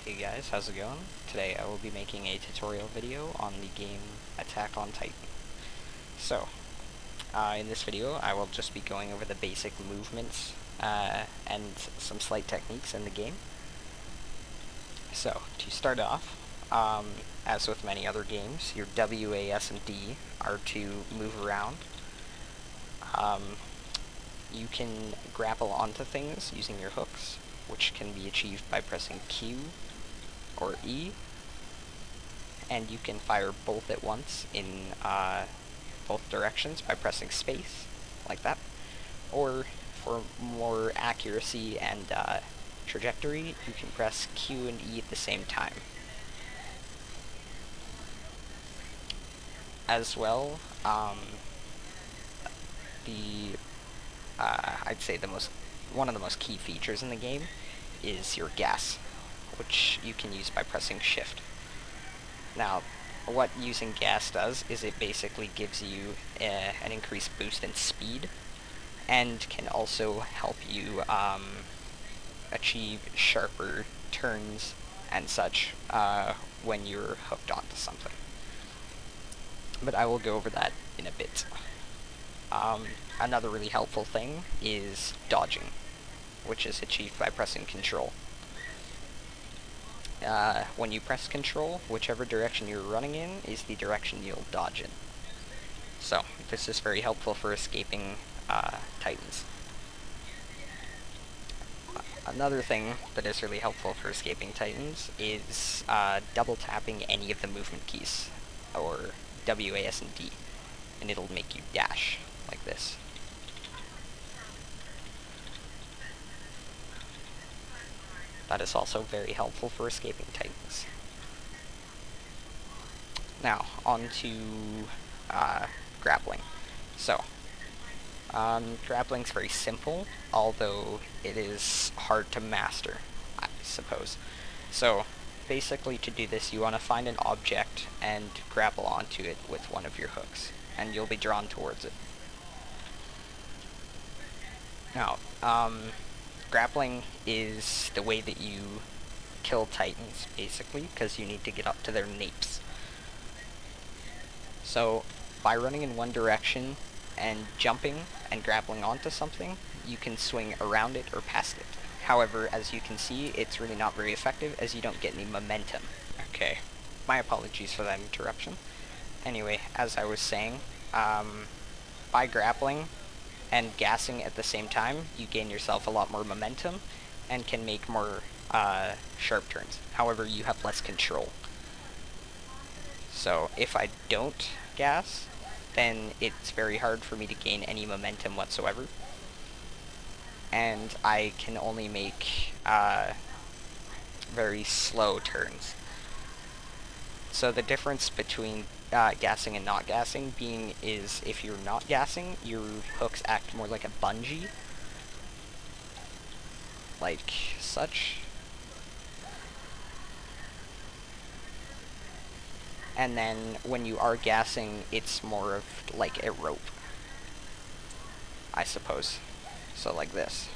Hey guys, how's it going? Today I will be making a tutorial video on the game Attack on Titan. So, in this video I will just be going over the basic movements and some slight techniques in the game. So, to start off, as with many other games, your W, A, S, and D are to move around. You can grapple onto things using your hooks, which can be achieved by pressing Q or E, and you can fire both at once in both directions by pressing space, like that. Or for more accuracy and trajectory, you can press Q and E at the same time. As well, I'd say one of the most key features in the game is your gas, which you can use by pressing shift. Now, what using gas does is it basically gives you an increased boost in speed, and can also help you achieve sharper turns and such when you're hooked onto something. But I will go over that in a bit. Another really helpful thing is dodging, which is achieved by pressing Control. When you press Control, whichever direction you're running in is the direction you'll dodge in. So, this is very helpful for escaping Titans. Another thing that is really helpful for escaping Titans is double tapping any of the movement keys, or W, A, S, and D, and it'll make you dash, like this. That is also very helpful for escaping Titans. Now, on to grappling. So, grappling's very simple, although it is hard to master, I suppose. So, basically to do this, you want to find an object and grapple onto it with one of your hooks, and you'll be drawn towards it. Now, grappling is the way that you kill Titans, basically, because you need to get up to their napes. So, by running in one direction and jumping and grappling onto something, you can swing around it or past it. However, as you can see, it's really not very effective as you don't get any momentum. Okay, my apologies for that interruption. Anyway, as I was saying, by grappling and gassing at the same time, you gain yourself a lot more momentum and can make more sharp turns. However, you have less control. So if I don't gas, then it's very hard for me to gain any momentum whatsoever. And I can only make very slow turns. So the difference between gassing and not gassing is if you're not gassing, your hooks act more like a bungee, like such. And then when you are gassing, it's more of like a rope, I suppose. So like this.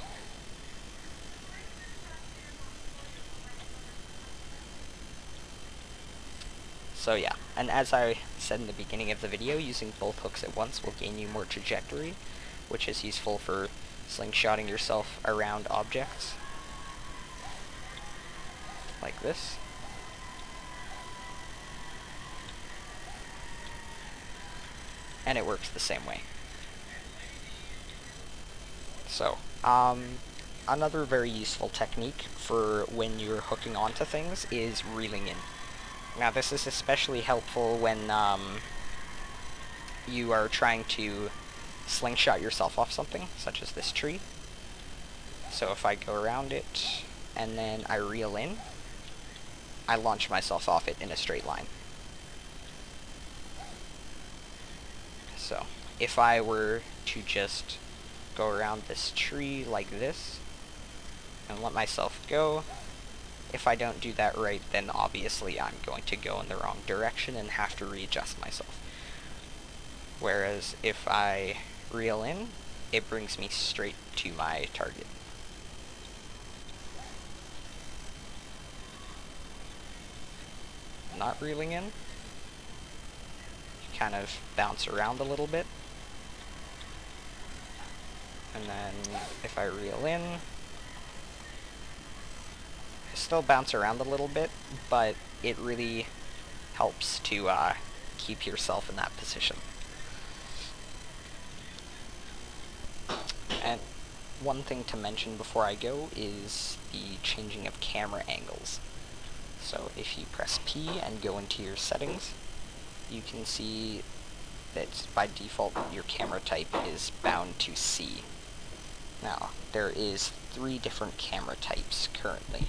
So yeah, and as I said in the beginning of the video, using both hooks at once will gain you more trajectory, which is useful for slingshotting yourself around objects. Like this. And it works the same way. So, another very useful technique for when you're hooking onto things is reeling in. Now this is especially helpful when you are trying to slingshot yourself off something, such as this tree. So if I go around it, and then I reel in, I launch myself off it in a straight line. So, if I were to just go around this tree like this, and let myself go, if I don't do that right, then obviously I'm going to go in the wrong direction and have to readjust myself. Whereas if I reel in, it brings me straight to my target. not reeling in, you kind of bounce around a little bit. And then if I reel in, I still bounce around a little bit, but it really helps to keep yourself in that position. And one thing to mention before I go is the changing of camera angles. So if you press P and go into your settings, you can see that by default your camera type is bound to C. Now, there is 3 different camera types currently.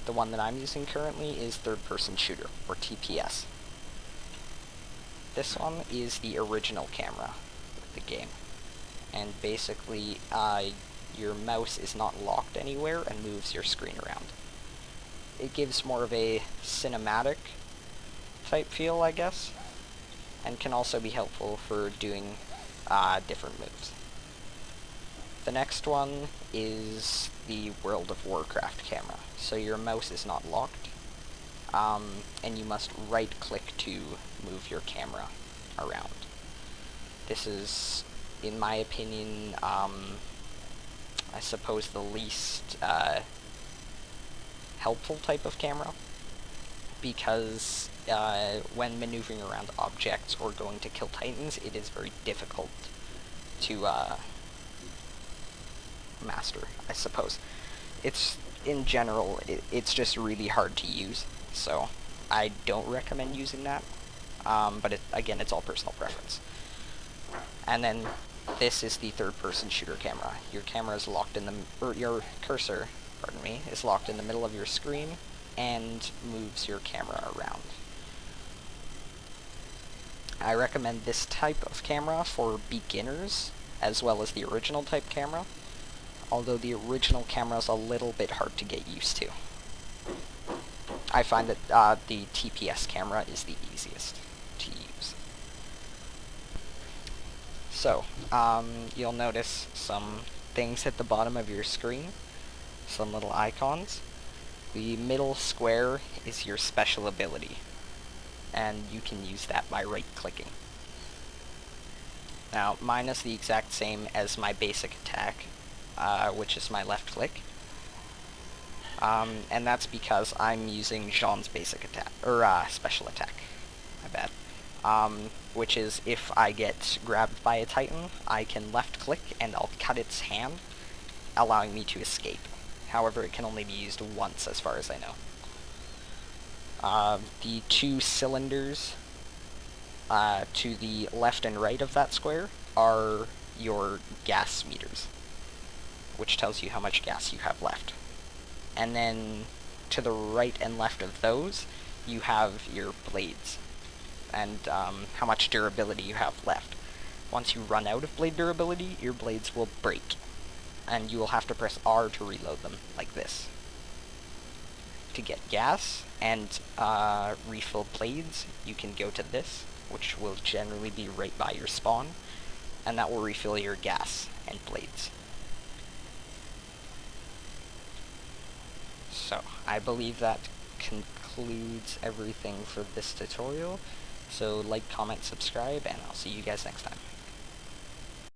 The one that I'm using currently is third-person shooter, or TPS. This one is the original camera of the game. And basically, your mouse is not locked anywhere and moves your screen around. It gives more of a cinematic type feel, I guess, and can also be helpful for doing different moves. The next one is the World of Warcraft camera. So your mouse is not locked, and you must right-click to move your camera around. This is, in my opinion, I suppose the least helpful type of camera, because when maneuvering around objects or going to kill titans, it is very difficult to master, I suppose. In general, it's just really hard to use, so I don't recommend using that, but again, it's all personal preference. And then this is the third-person shooter camera. Your camera is locked in your cursor, pardon me, is locked in the middle of your screen and moves your camera around. I recommend this type of camera for beginners, as well as the original type camera, although the original camera is a little bit hard to get used to. I find that the TPS camera is the easiest to use. So, you'll notice some things at the bottom of your screen, some little icons. The middle square is your special ability, and you can use that by right-clicking. Now, mine is the exact same as my basic attack, which is my left click. And that's because I'm using Jean's basic attack, or special attack, my bad. Which is, if I get grabbed by a titan, I can left click and I'll cut its hand, allowing me to escape. However, it can only be used once as far as I know. The 2 cylinders to the left and right of that square are your gas meters, which tells you how much gas you have left. And then to the right and left of those, you have your blades, and how much durability you have left. Once you run out of blade durability, your blades will break, and you will have to press R to reload them, like this. To get gas and refill blades, you can go to this, which will generally be right by your spawn, and that will refill your gas and blades. So, I believe that concludes everything for this tutorial. So, like, comment, subscribe, and I'll see you guys next time.